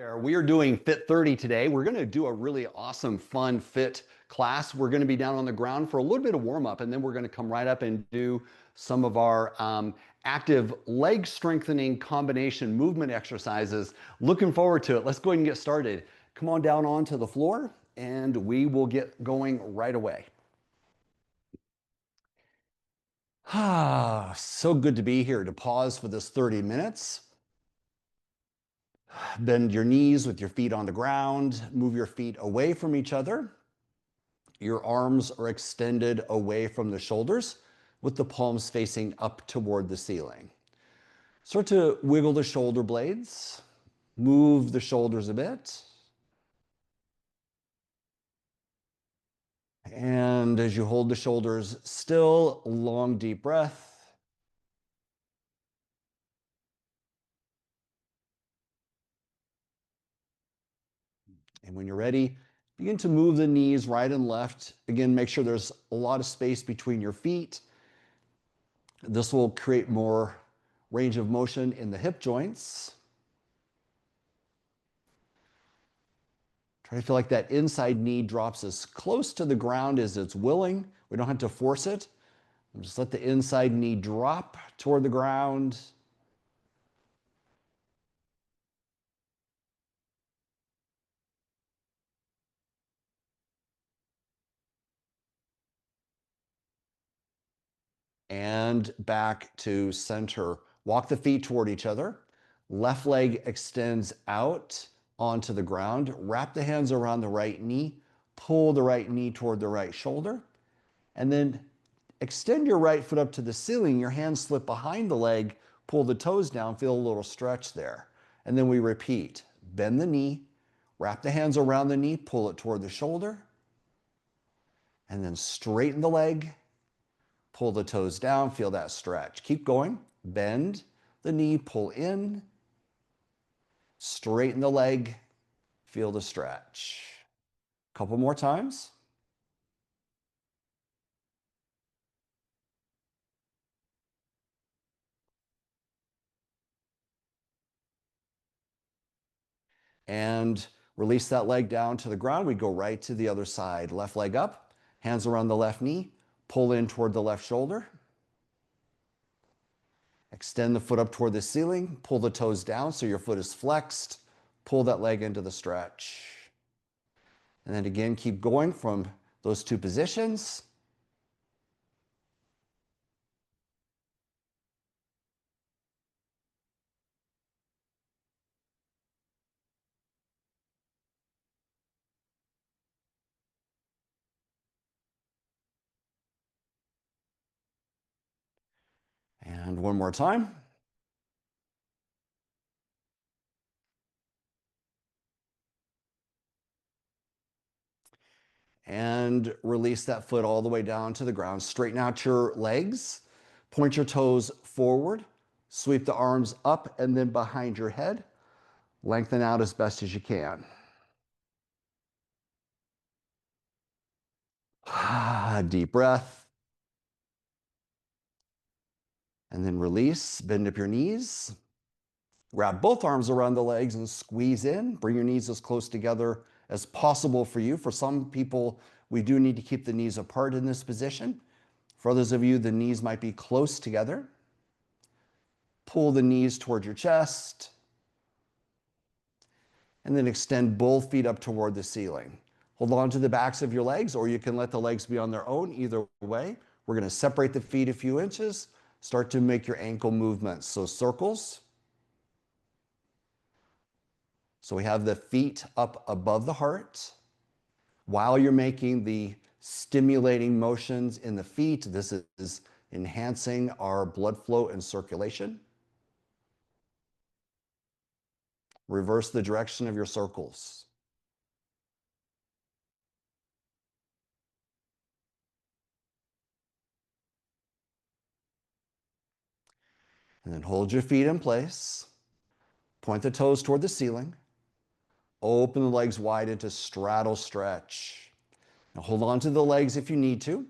There, we are doing Fit 30 today. We're going to do a really awesome, fun fit class. We're going to be down on the ground for a little bit of warm up, and then we're going to come right up and do some of our active leg strengthening combination movement exercises. Looking forward to it. Let's go ahead and get started. Come on down onto the floor, and we will get going right away. Ah, so good to be here to pause for this 30 minutes. Bend your knees with your feet on the ground. Move your feet away from each other. Your arms are extended away from the shoulders with the palms facing up toward the ceiling. Start to wiggle the shoulder blades. Move the shoulders a bit. And as you hold the shoulders still, long, deep breath. And when you're ready, begin to move the knees right and left. Again, make sure there's a lot of space between your feet. This will create more range of motion in the hip joints. Try to feel like that inside knee drops as close to the ground as it's willing. We don't have to force it. Just let the inside knee drop toward the ground. And back to center. Walk the feet toward each other. Left leg extends out onto the ground. Wrap the hands around the right knee. Pull the right knee toward the right shoulder. And then extend your right foot up to the ceiling. Your hands slip behind the leg. Pull the toes down. Feel a little stretch there. And then we repeat. Bend the knee. Wrap the hands around the knee. Pull it toward the shoulder. And then straighten the leg. Pull the toes down, feel that stretch. Keep going. Bend the knee, pull in. Straighten the leg, feel the stretch. Couple more times. And release that leg down to the ground. We go right to the other side. Left leg up, hands around the left knee, pull in toward the left shoulder. Extend the foot up toward the ceiling, pull the toes down so your foot is flexed. Pull that leg into the stretch. And then again, keep going from those two positions. And one more time. And release that foot all the way down to the ground. Straighten out your legs. Point your toes forward. Sweep the arms up and then behind your head. Lengthen out as best as you can. Deep breath. And then release. Bend up your knees. Wrap both arms around the legs and squeeze in. Bring your knees as close together as possible for you. For some people, we do need to keep the knees apart in this position. For others of you, the knees might be close together. Pull the knees toward your chest. And then extend both feet up toward the ceiling. Hold on to the backs of your legs, or you can let the legs be on their own. Either way, we're going to separate the feet a few inches. Start to make your ankle movements. So circles. So we have the feet up above the heart. While you're making the stimulating motions in the feet, this is enhancing our blood flow and circulation. Reverse the direction of your circles. And then hold your feet in place. Point the toes toward the ceiling. Open the legs wide into straddle stretch. Now hold on to the legs if you need to.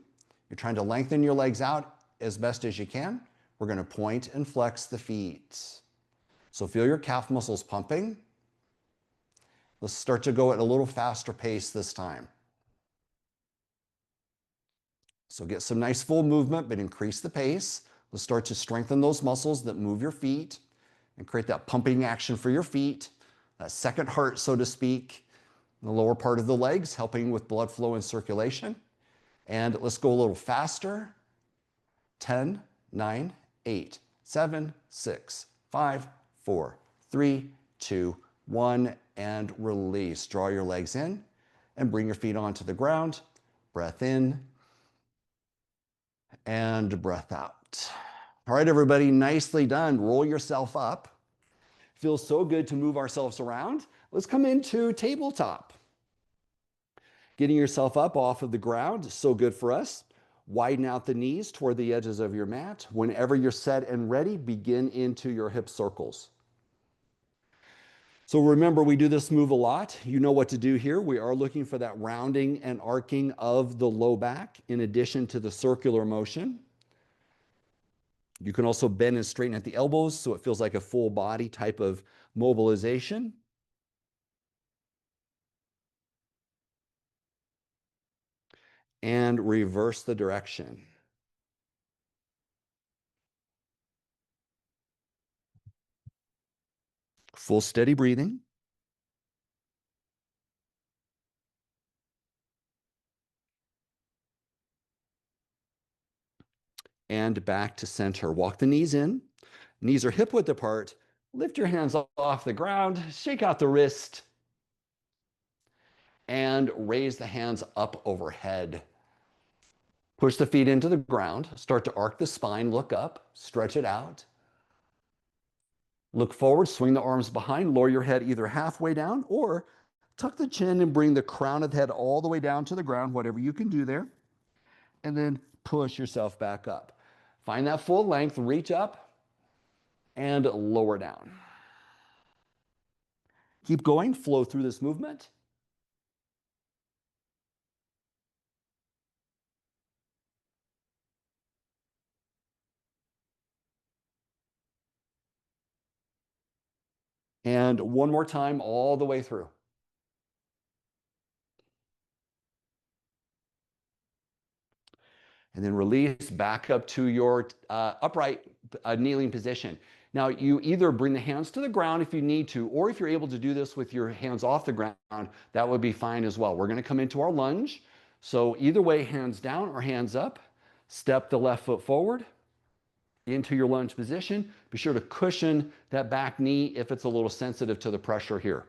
You're trying to lengthen your legs out as best as you can. We're going to point and flex the feet. So feel your calf muscles pumping. Let's start to go at a little faster pace this time. So get some nice full movement, but increase the pace. Let's start to strengthen those muscles that move your feet and create that pumping action for your feet, that second heart, so to speak, in the lower part of the legs, helping with blood flow and circulation. And let's go a little faster. 10, 9, 8, 7, 6, 5, 4, 3, 2, 1, and release. Draw your legs in and bring your feet onto the ground. Breath in and breath out. All right, everybody, nicely done. Roll yourself up. Feels so good to move ourselves around. Let's come into tabletop. Getting yourself up off of the ground is so good for us. Widen out the knees toward the edges of your mat. Whenever you're set and ready, begin into your hip circles. So remember, we do this move a lot. You know what to do here. We are looking for that rounding and arcing of the low back in addition to the circular motion. You can also bend and straighten at the elbows so it feels like a full body type of mobilization. And reverse the direction. Full steady breathing. And back to center. Walk the knees in. Knees are hip width apart. Lift your hands off the ground. Shake out the wrist. And raise the hands up overhead. Push the feet into the ground. Start to arc the spine. Look up. Stretch it out. Look forward. Swing the arms behind. Lower your head either halfway down or tuck the chin and bring the crown of the head all the way down to the ground, whatever you can do there. And then push yourself back up. Find that full length. Reach up and lower down. Keep going. Flow through this movement. And one more time all the way through. And then release back up to your upright kneeling position. Now, you either bring the hands to the ground if you need to, or if you're able to do this with your hands off the ground, that would be fine as well. We're going to come into our lunge. So either way, hands down or hands up. Step the left foot forward into your lunge position. Be sure to cushion that back knee if it's a little sensitive to the pressure here.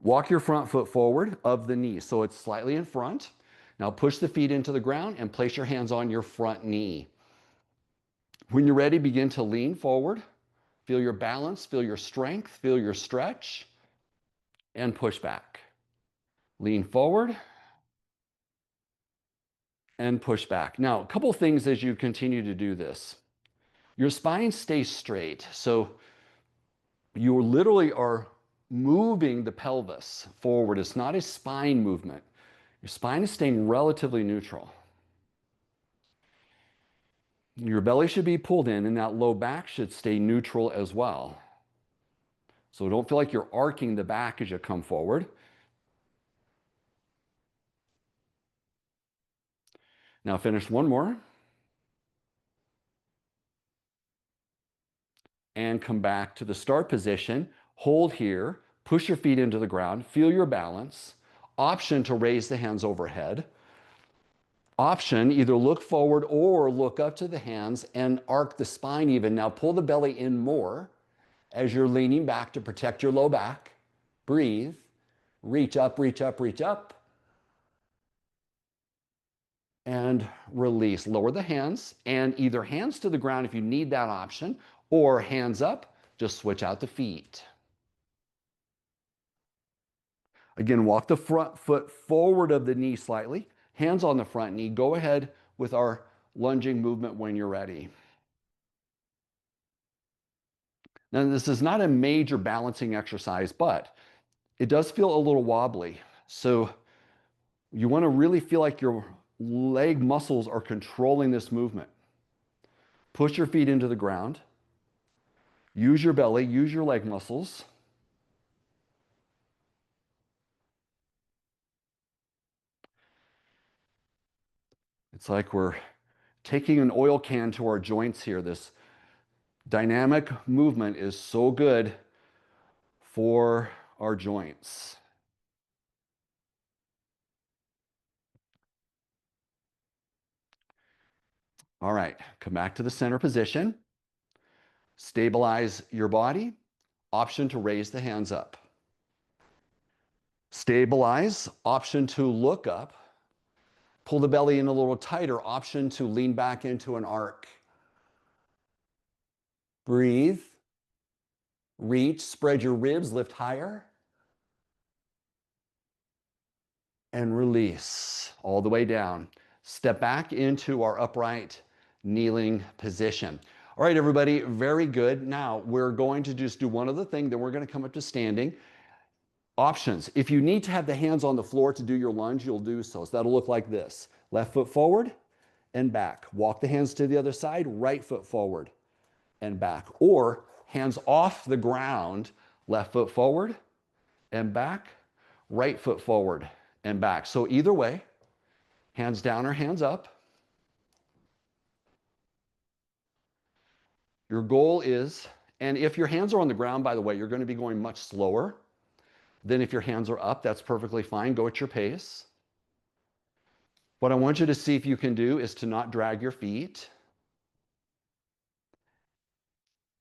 Walk your front foot forward of the knee so it's slightly in front. Now push the feet into the ground and place your hands on your front knee. When you're ready, begin to lean forward. Feel your balance, feel your strength, feel your stretch, and push back. Lean forward and push back. Now, a couple things as you continue to do this. Your spine stays straight, so you literally are moving the pelvis forward. It's not a spine movement. Your spine is staying relatively neutral. Your belly should be pulled in, and that low back should stay neutral as well. So don't feel like you're arcing the back as you come forward. Now finish one more. And come back to the start position. Hold here. Push your feet into the ground. Feel your balance. Option to raise the hands overhead. Option, either look forward or look up to the hands and arc the spine even. Now pull the belly in more as you're leaning back to protect your low back. Breathe. Reach up, reach up, reach up. And release. Lower the hands and either hands to the ground if you need that option or hands up. Just switch out the feet. Again, walk the front foot forward of the knee slightly. Hands on the front knee. Go ahead with our lunging movement when you're ready. Now, this is not a major balancing exercise, but it does feel a little wobbly. So you want to really feel like your leg muscles are controlling this movement. Push your feet into the ground. Use your belly, use your leg muscles. It's like we're taking an oil can to our joints here. This dynamic movement is so good for our joints. All right, come back to the center position. Stabilize your body. Option to raise the hands up. Stabilize. Option to look up. Pull the belly in a little tighter. Option to lean back into an arc. Breathe. Reach. Spread your ribs. Lift higher. And release all the way down. Step back into our upright kneeling position. All right, everybody, very good. Now we're going to just do one other thing, then we're going to come up to standing. Options. If you need to have the hands on the floor to do your lunge, you'll do so. So that'll look like this. Left foot forward and back. Walk the hands to the other side, right foot forward and back. Or hands off the ground, left foot forward and back, right foot forward and back. So either way, hands down or hands up. Your goal is, and if your hands are on the ground, by the way, you're going to be going much slower than if your hands are up. That's perfectly fine. Go at your pace. What I want you to see if you can do is to not drag your feet.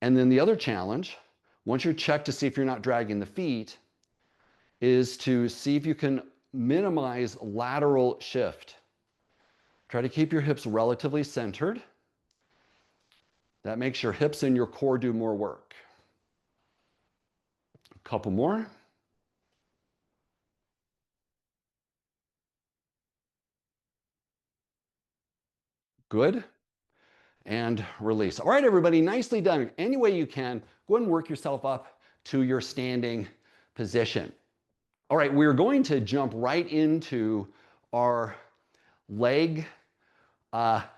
And then the other challenge, once you check to see if you're not dragging the feet, is to see if you can minimize lateral shift. Try to keep your hips relatively centered. That makes your hips and your core do more work. A couple more. Good. And release. All right, everybody, nicely done. Any way you can, go ahead and work yourself up to your standing position. All right, we're going to jump right into our leg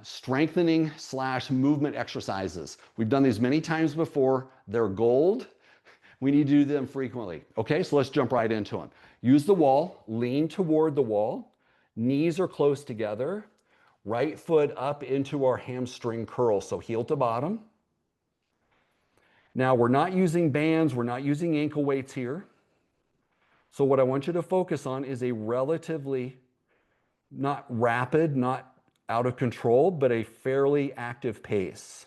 strengthening / movement exercises. We've done these many times before. They're gold. We need to do them frequently. Okay, so let's jump right into them. Use the wall, lean toward the wall. Knees are close together. Right foot up into our hamstring curl, so heel to bottom. Now, we're not using bands, we're not using ankle weights here. So what I want you to focus on is a relatively, not rapid, not out of control, but a fairly active pace.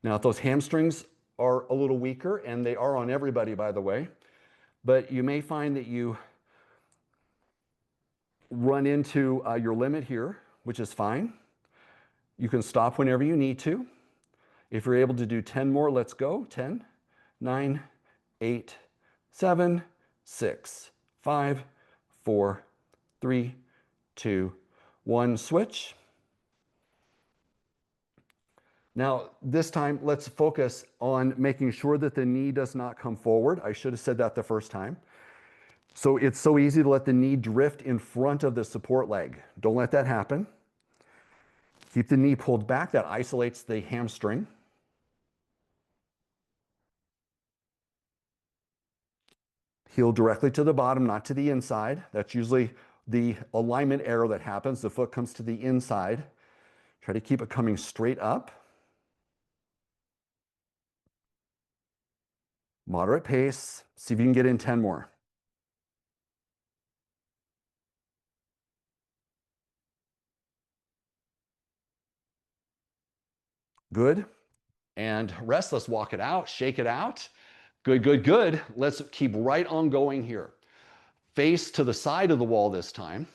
Now, if those hamstrings are a little weaker, and they are on everybody, by the way, but you may find that you run into your limit here, which is fine. You can stop whenever you need to. If you're able to do 10 more, let's go. 10, 9, 8, 7, 6, 5, 4, 3, 2, 1. Switch. Now, this time, let's focus on making sure that the knee does not come forward. I should have said that the first time. So it's so easy to let the knee drift in front of the support leg. Don't let that happen. Keep the knee pulled back. That isolates the hamstring. Heel directly to the bottom, not to the inside. That's usually the alignment error that happens. The foot comes to the inside. Try to keep it coming straight up. Moderate pace. See if you can get in 10 more. Good. And rest. Let's walk it out. Shake it out. Good, good, good. Let's keep right on going here. Face to the side of the wall this time.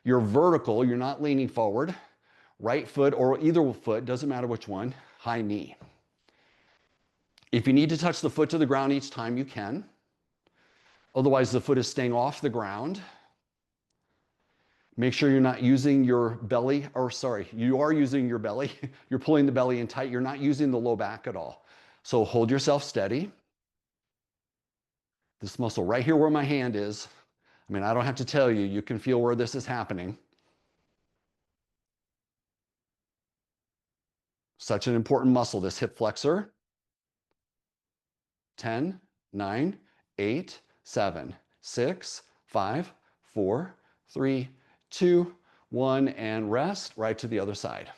You're vertical. You're not leaning forward. Right foot or either foot, doesn't matter which one, high knee. If you need to touch the foot to the ground each time, you can. Otherwise, the foot is staying off the ground. Make sure you're not using your belly, or sorry, you are using your belly. You're pulling the belly in tight. You're not using the low back at all. So hold yourself steady. This muscle right here where my hand is, I mean, I don't have to tell you, you can feel where this is happening. Such an important muscle, this hip flexor. 10, 9, 8, 7, 6, 5, 4, 3, 2, 1, and rest. Right to the other side.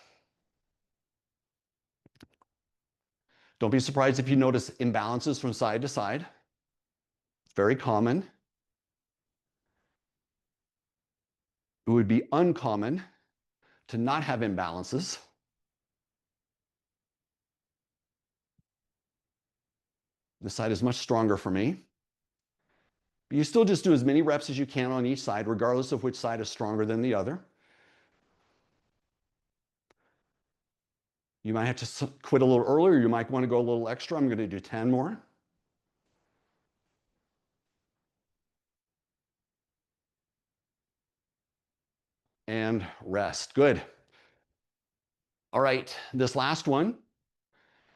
Don't be surprised if you notice imbalances from side to side. It's very common. It would be uncommon to not have imbalances. This side is much stronger for me. But you still just do as many reps as you can on each side, regardless of which side is stronger than the other. You might have to quit a little earlier. You might want to go a little extra. I'm going to do 10 more. And rest. Good. All right, this last one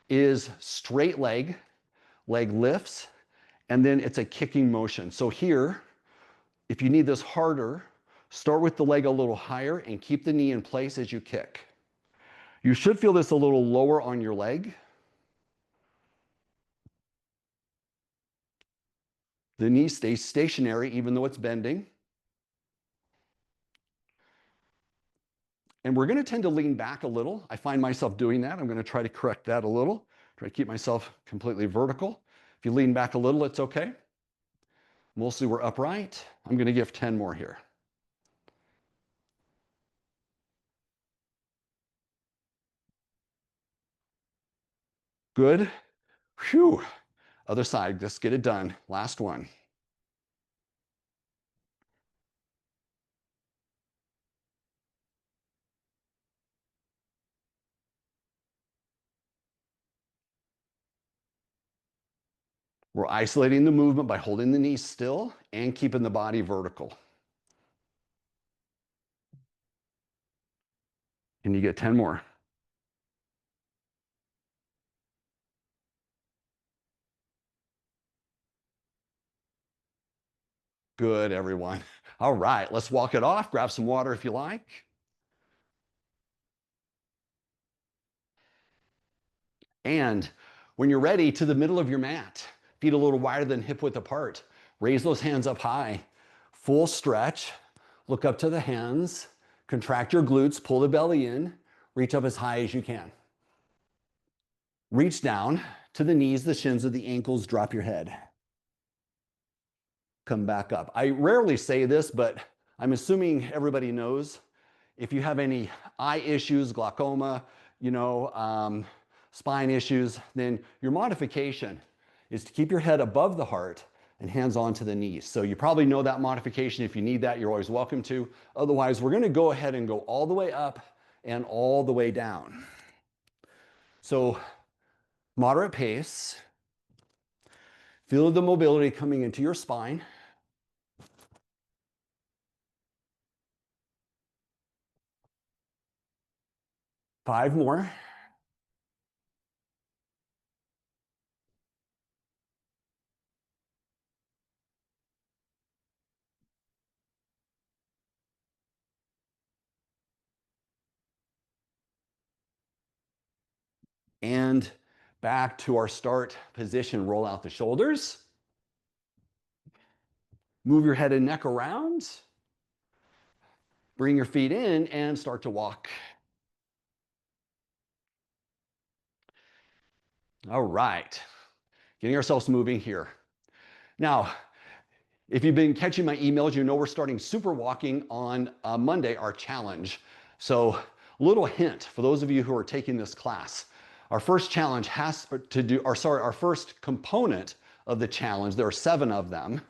is straight leg lifts, and then it's a kicking motion. So here, if you need this harder, start with the leg a little higher and keep the knee in place as you kick. You should feel this a little lower on your leg. The knee stays stationary even though it's bending. And we're going to tend to lean back a little. I find myself doing that. I'm going to try to correct that a little. Try to keep myself completely vertical. If you lean back a little, it's okay. Mostly we're upright. I'm going to give 10 more here. Good. Phew. Other side. Let's get it done. Last one. We're isolating the movement by holding the knees still and keeping the body vertical. And you get 10 more. Good, everyone. All right, let's walk it off. Grab some water if you like. And when you're ready, to the middle of your mat, feet a little wider than hip width apart. Raise those hands up high. Full stretch. Look up to the hands. Contract your glutes. Pull the belly in. Reach up as high as you can. Reach down to the knees, the shins, or the ankles. Drop your head. Come back up. I rarely say this, but I'm assuming everybody knows if you have any eye issues, glaucoma, spine issues, then your modification is to keep your head above the heart and hands onto the knees. So you probably know that modification. If you need that, you're always welcome to. Otherwise, we're going to go ahead and go all the way up and all the way down. So moderate pace. Feel the mobility coming into your spine. Five more. And back to our start position. Roll out the shoulders. Move your head and neck around. Bring your feet in and start to walk. All right. Getting ourselves moving here. Now, if you've been catching my emails, you know we're starting super walking on Monday, our challenge. So, little hint for those of you who are taking this class. Our first challenge has to do, our first component of the challenge, there are seven of them,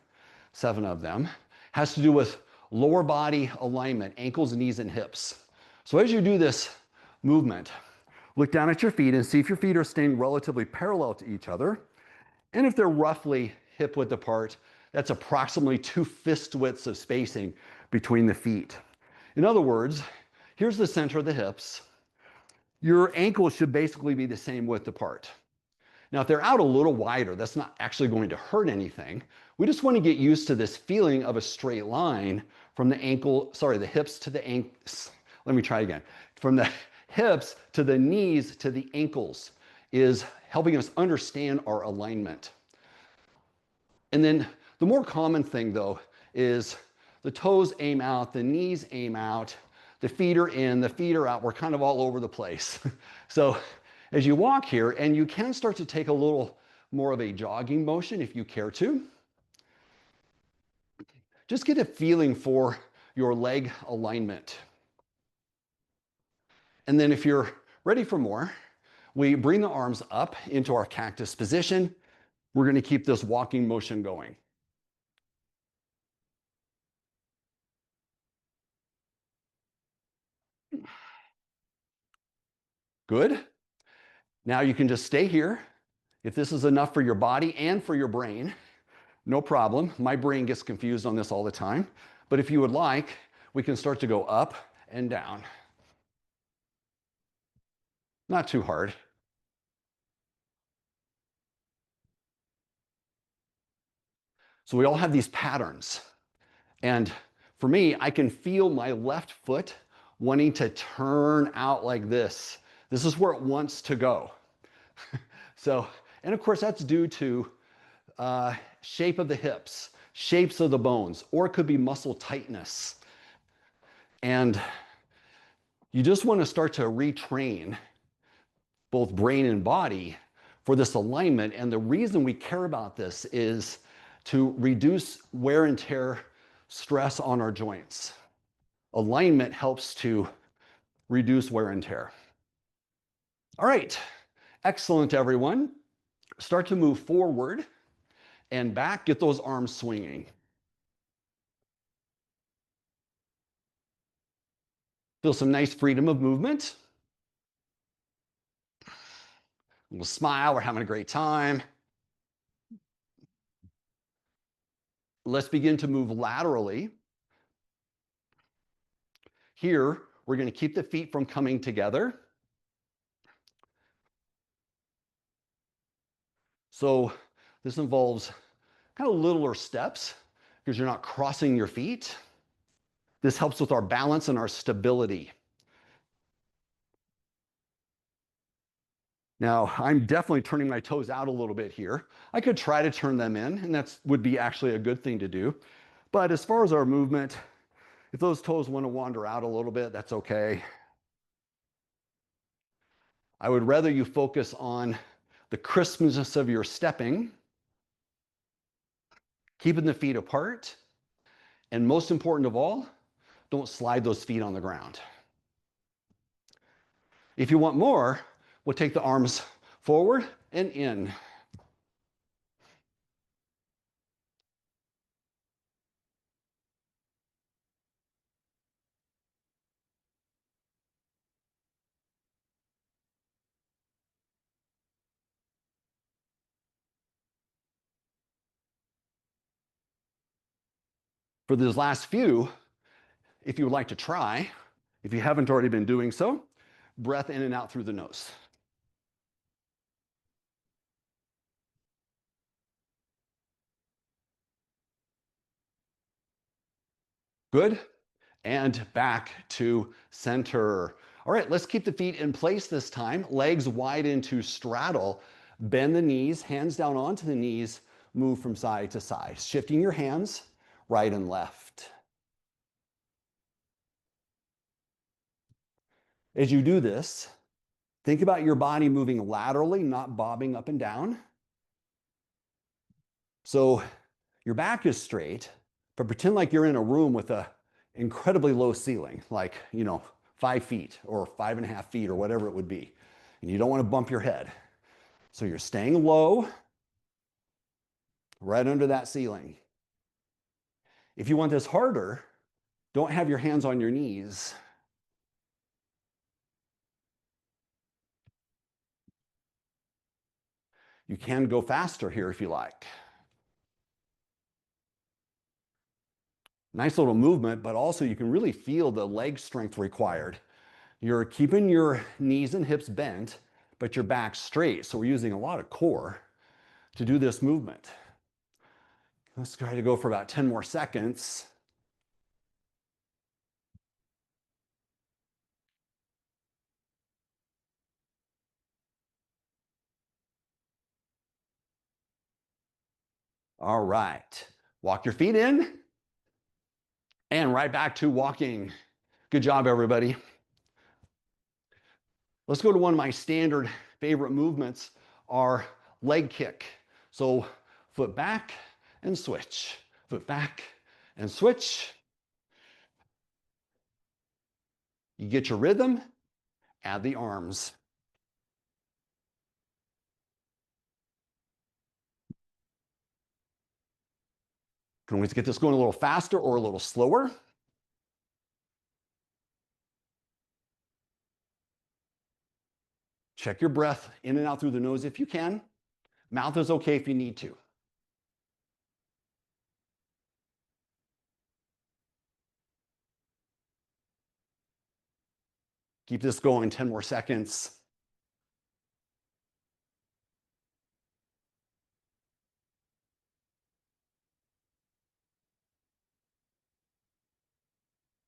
has to do with lower body alignment, ankles, knees, and hips. So as you do this movement, look down at your feet and see if your feet are staying relatively parallel to each other. And if they're roughly hip width apart, that's approximately 2 fist widths of spacing between the feet. In other words, here's the center of the hips. Your ankles should basically be the same width apart. Now, if they're out a little wider, that's not actually going to hurt anything. We just want to get used to this feeling of a straight line from the hips to the ankles. Let me try again. From the hips to the knees to the ankles is helping us understand our alignment. And then the more common thing, though, is the toes aim out, the knees aim out, the feet are in, the feet are out. We're kind of all over the place. So as you walk here, and you can start to take a little more of a jogging motion if you care to. Just get a feeling for your leg alignment. And then if you're ready for more, we bring the arms up into our cactus position. We're going to keep this walking motion going. Good. Now you can just stay here. If this is enough for your body and for your brain, no problem. My brain gets confused on this all the time. But if you would like, we can start to go up and down. Not too hard. So we all have these patterns. And for me, I can feel my left foot wanting to turn out like this. This is where it wants to go. So, and of course, that's due to shape of the hips, shapes of the bones, or it could be muscle tightness. And you just want to start to retrain both brain and body for this alignment. And the reason we care about this is to reduce wear and tear, stress on our joints. Alignment helps to reduce wear and tear. All right, excellent, everyone. Start to move forward and back, get those arms swinging. Feel some nice freedom of movement. We'll smile, we're having a great time. Let's begin to move laterally. Here, we're going to keep the feet from coming together. So this involves kind of littler steps because you're not crossing your feet. This helps with our balance and our stability. Now, I'm definitely turning my toes out a little bit here. I could try to turn them in, and that would be actually a good thing to do. But as far as our movement, if those toes want to wander out a little bit, that's okay. I would rather you focus on the crispness of your stepping, keeping the feet apart, and most important of all, don't slide those feet on the ground. If you want more, we'll take the arms forward and in. For those last few, if you would like to try, if you haven't already been doing so, breath in and out through the nose. Good. And back to center. All right, let's keep the feet in place this time. Legs wide into straddle. Bend the knees, hands down onto the knees, move from side to side, shifting your hands right and left. As you do this, think about your body moving laterally, not bobbing up and down. So your back is straight, but pretend like you're in a room with a incredibly low ceiling, like, 5 feet or 5.5 feet or whatever it would be. And you don't want to bump your head. So you're staying low, right under that ceiling. If you want this harder, don't have your hands on your knees. You can go faster here if you like. Nice little movement, but also you can really feel the leg strength required. You're keeping your knees and hips bent, but your back straight. So we're using a lot of core to do this movement. Let's try to go for about 10 more seconds. All right. Walk your feet in. And right back to walking. Good job, everybody. Let's go to one of my standard favorite movements, our leg kick. So foot back and switch, foot back and switch. You get your rhythm, add the arms. Can always get this going a little faster or a little slower. Check your breath in and out through the nose if you can. Mouth is okay if you need to. Keep this going 10 more seconds.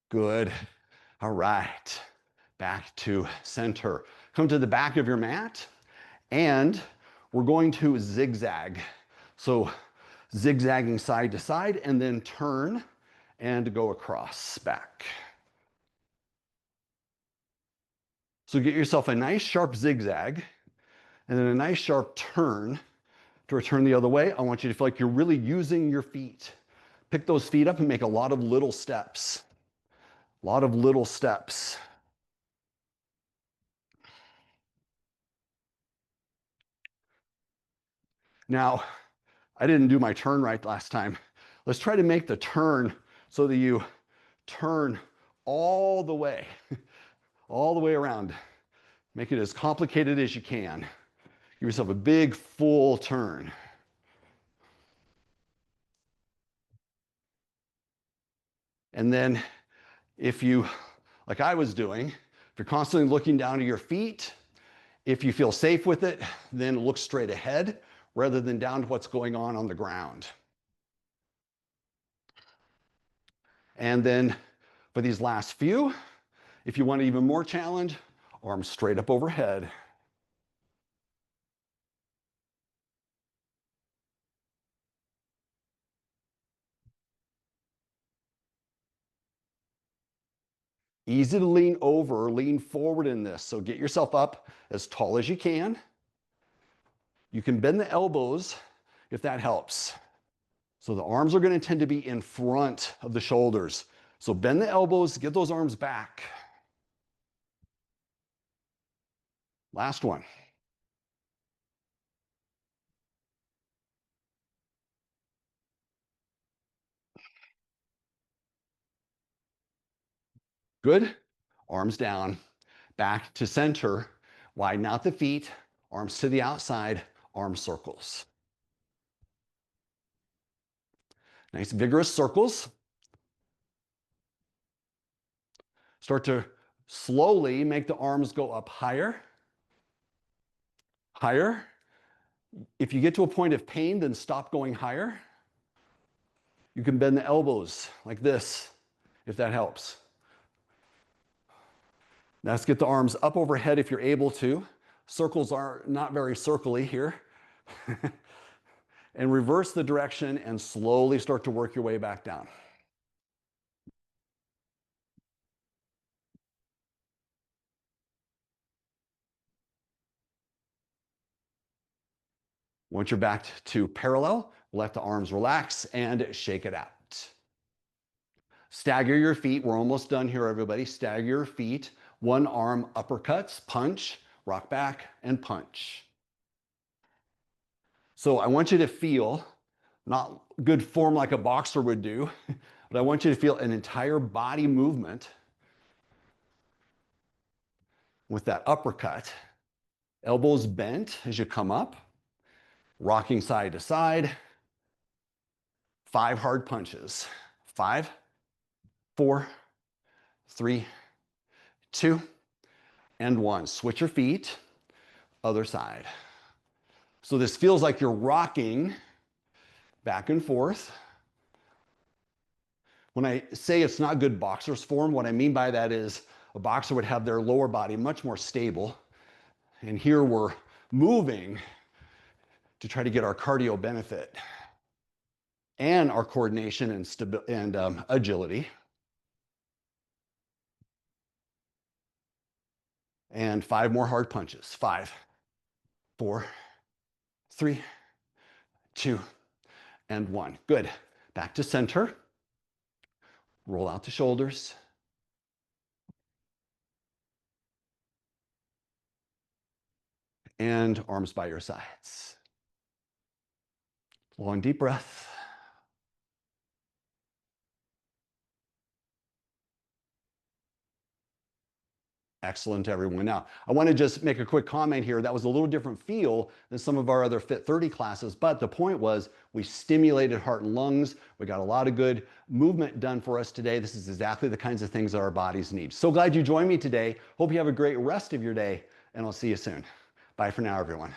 Good. All right. Back to center. Come to the back of your mat and we're going to zigzag. So zigzagging side to side and then turn and go across back. So get yourself a nice sharp zigzag and then a nice sharp turn to return the other way. I want you to feel like you're really using your feet. Pick those feet up and make a lot of little steps. A lot of little steps. Now, I didn't do my turn right last time. Let's try to make the turn so that you turn all the way around. Make it as complicated as you can. Give yourself a big full turn. And then if you, like I was doing, if you're constantly looking down at your feet, if you feel safe with it, then look straight ahead rather than down to what's going on the ground. And then for these last few, if you want even more challenge, arms straight up overhead. Easy to lean over, lean forward in this. So get yourself up as tall as you can. You can bend the elbows if that helps. So the arms are going to tend to be in front of the shoulders. So bend the elbows, get those arms back. Last one. Good. Arms down, back to center. Widen out the feet, arms to the outside, arm circles. Nice vigorous circles. Start to slowly make the arms go up higher, higher. If you get to a point of pain, then stop going higher. You can bend the elbows like this, if that helps. Now let's get the arms up overhead if you're able to. Circles are not very circly here. And reverse the direction and slowly start to work your way back down. Once you're back to parallel, let the arms relax and shake it out. Stagger your feet. We're almost done here, everybody. Stagger your feet. One arm uppercuts, punch, rock back, and punch. So I want you to feel, not good form like a boxer would do, but I want you to feel an entire body movement with that uppercut. Elbows bent as you come up, rocking side to side. 5 hard punches. 5, 4, 3, 2, and 1. Switch your feet, other side. So this feels like you're rocking back and forth. When I say it's not good boxer's form, what I mean by that is a boxer would have their lower body much more stable. And here we're moving to try to get our cardio benefit and our coordination and agility. And 5 more hard punches. 5, 4, 3, 2, and 1. Good. Back to center. Roll out the shoulders. And arms by your sides. Long, deep breath. Excellent, everyone. Now, I want to just make a quick comment here. That was a little different feel than some of our other Fit 30 classes, but the point was we stimulated heart and lungs. We got a lot of good movement done for us today. This is exactly the kinds of things that our bodies need. So glad you joined me today. Hope you have a great rest of your day, and I'll see you soon. Bye for now, everyone.